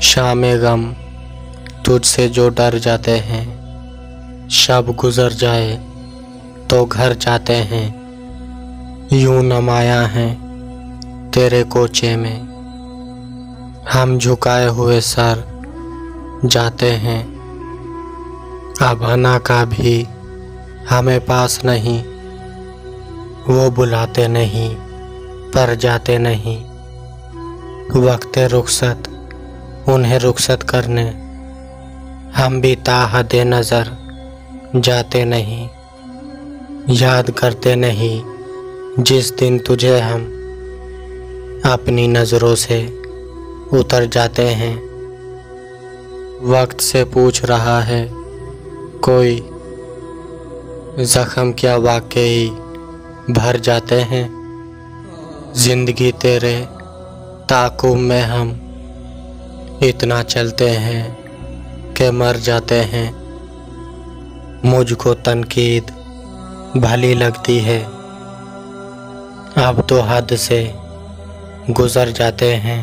शाम गम तुझसे जो डर जाते हैं, शब गुजर जाए तो घर जाते हैं। यूं नमाया है तेरे कोचे में, हम झुकाए हुए सर जाते हैं। अब अना का भी हमें पास नहीं, वो बुलाते नहीं पर जाते नहीं। वक्त रुखसत उन्हें रुखसत करने, हम भी ताहद नज़र जाते नहीं। याद करते नहीं जिस दिन तुझे हम अपनी नज़रों से उतर जाते हैं। वक्त से पूछ रहा है कोई, ज़ख्म क्या वाकई भर जाते हैं। ज़िंदगी तेरे ताक़ुब में हम इतना चलते हैं कि मर जाते हैं। मुझको तनकीद भली लगती है, अब तो हद से गुज़र जाते हैं।